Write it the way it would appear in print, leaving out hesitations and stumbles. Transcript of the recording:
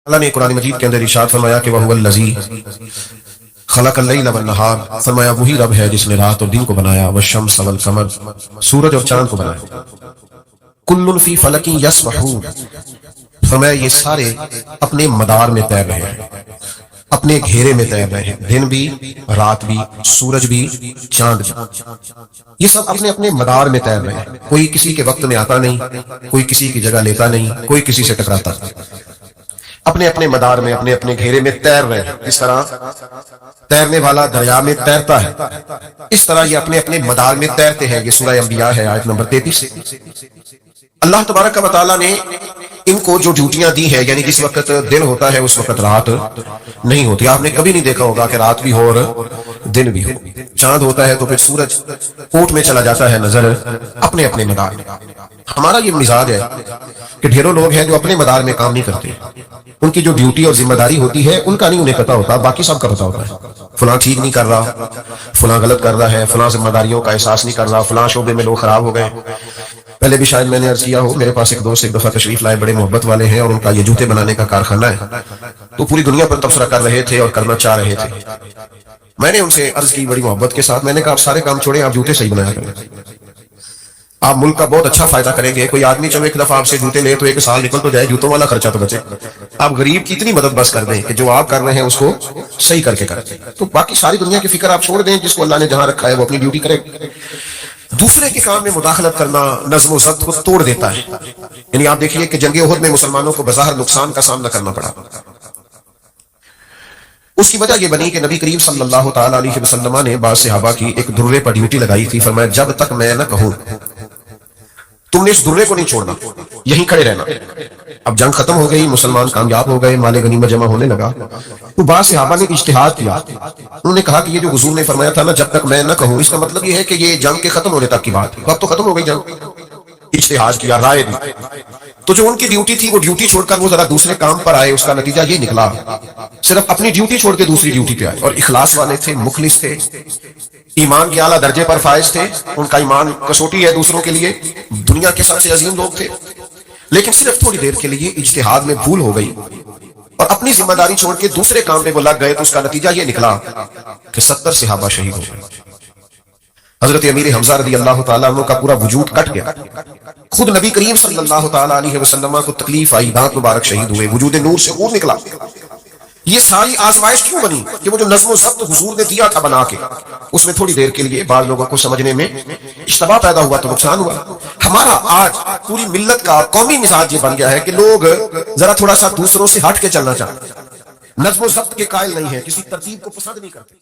اللہ نے قرآن مجید کے اندر ارشاد فرمایا کہ وَهُوَ الَّذِي خَلَقَ اللَّيْلَ وَالنَّهَارَ، فرمایا وہی رب ہے جس نے رات اور دن کو بنایا، وَالشَّمْسَ وَالْقَمَرَ، سورج اور چاند کو بنایا، كُلٌّ فِي فَلَكٍ يَسْبَحُونَ، فرمایا یہ سارے اپنے مدار میں تیر رہے ہیں، اپنے گھیرے میں تیر رہے ہیں، دن بھی، رات بھی، سورج بھی، چاند بھی، یہ سب اپنے اپنے مدار میں تیر رہے ہیں، کوئی کسی کے وقت میں آتا نہیں، کوئی کسی کی جگہ لیتا نہیں، کوئی کسی سے ٹکراتا نہیں، اپنے اپنے مدار میں، اپنے اپنے گھیرے میں تیر رہے ہیں۔ اس طرح تیرنے والا دریا میں تیرتا ہے، اس طرح یہ اپنے اپنے مدار میں تیرتے ہیں۔ یہ سورہ انبیاء ہے، آیت نمبر 33۔ اللہ تبارک و تعالیٰ نے ان کو جو ڈیوٹیاں دی ہیں، یعنی جس وقت دن ہوتا ہے اس وقت رات نہیں ہوتی۔ آپ نے کبھی نہیں دیکھا ہوگا کہ رات بھی ہو اور دن بھی ہو۔ چاند ہوتا ہے تو پھر سورج کوٹ میں چلا جاتا ہے نظر، اپنے اپنے مدار میں۔ ہمارا یہ مزاج ہے کہ ڈھیروں لوگ ہیں جو اپنے مدار میں کام نہیں کرتے، ان کی جو ڈیوٹی اور ذمہ داری ہوتی ہے ان کا نہیں انہیں پتا ہوتا، باقی سب کا پتا ہوتا ہے۔ فلاں ٹھیک نہیں کر رہا، فلاں غلط کر رہا ہے، فلاں ذمہ داریوں کا احساس نہیں کر رہا، فلاں شعبے میں لوگ خراب ہو گئے۔ پہلے بھی شاید میں نے عرض کیا ہو، میرے پاس ایک دوست ایک دفعہ تشریف لائے، بڑے محبت والے ہیں، اور ان کا یہ جوتے بنانے کا کارخانہ ہے، تو پوری دنیا پر تبصرہ کر رہے تھے اور کرنا چاہ رہے تھے۔ میں نے ان سے عرض کی بڑی محبت کے ساتھ، میں نے کہا آپ سارے کام چھوڑیں، آپ جوتے صحیح بنایا کریں، آپ ملک کا بہت اچھا فائدہ کریں گے۔ کوئی آدمی چلو ایک دفعہ آپ سے جوتے لے تو ایک سال نکل تو جائے، جوتوں والا خرچہ تو بچے۔ آپ غریب کی اتنی مدد بس کر دیں کہ جو آپ کر رہے ہیں اس کو صحیح کر کے کریں، تو باقی ساری دنیا کی فکر آپ چھوڑ دیں، جس کو اللہ نے جہاں رکھا ہے وہ اپنی ڈیوٹی کرے۔ دوسرے کے کام میں مداخلت کرنا نظم و ضبط کو توڑ دیتا ہے۔ یعنی آپ دیکھیے کہ جنگ احد میں مسلمانوں کو بظاہر نقصان کا سامنا کرنا پڑا، اس کی وجہ یہ بنی کہ نبی کریم صلی اللہ تعالی علیہ وسلم نے بعض صحابہ کی ایک درے پر ڈیوٹی لگائی تھی۔ فرمایا جب تک میں نہ کہوں تم نے اس درے کو نہیں چھوڑنا، یہیں کھڑے رہنا۔ اب جنگ ختم ہو گئی، مسلمان کامیاب ہو گئے، مال غنیمت جمع ہونے لگا، تو بعض صحابہ نے اجتہاد کیا، انہوں نے کہا کہ یہ جو حضور نے فرمایا تھا نا جب تک میں نہ کہوں، اس کا مطلب یہ ہے کہ یہ جنگ کے ختم ہونے تک کی بات ہے، اب تو ختم ہو گئی جنگ۔ اجتہاد کیا، رائے دی، تو جو ان کی ڈیوٹی تھی وہ ڈیوٹی چھوڑ کر وہ ذرا دوسرے کام پر آئے، اس کا نتیجہ یہ نکلا صرف اپنی ڈیوٹی چھوڑ کے دوسری ڈیوٹی پہ آئے، اور اخلاص والے تھے، مخلص تھے، ایمان کے اعلیٰ درجے پر فائز تھے، ان کا ایمان کسوٹی ہے دوسروں کے لیے، دنیا کے سب سے عظیم لوگ تھے، لیکن صرف تھوڑی دیر کے لیے اجتہاد میں بھول ہو گئی اور اپنی ذمہ داری چھوڑ کے دوسرے کام میں وہ لگ گئے، تو اس کا نتیجہ یہ نکلا کہ 70 صحابہ شہید ہو گئے۔ حضرت امیر حمزہ رضی اللہ تعالیٰ عنہ کا پورا وجود کٹ گیا، خود نبی کریم صلی اللہ تعالیٰ علیہ وسلم کو تکلیف آئی، دانت مبارک شہید ہوئے، وجود نور سے خون نکلا۔ یہ ساری آزمائش کیوں بنی کہ وہ جو نظم و ضبط حضور نے دیا تھا بنا کے، اس میں تھوڑی دیر کے لیے بعض لوگوں کو سمجھنے میں اشتباہ پیدا ہوا تو نقصان ہوا۔ ہمارا آج پوری ملت کا قومی مزاج یہ بن گیا ہے کہ لوگ ذرا تھوڑا سا دوسروں سے ہٹ کے چلنا چاہتے ہیں، نظم و ضبط کے قائل نہیں ہیں، کسی ترتیب کو پسند نہیں کرتے۔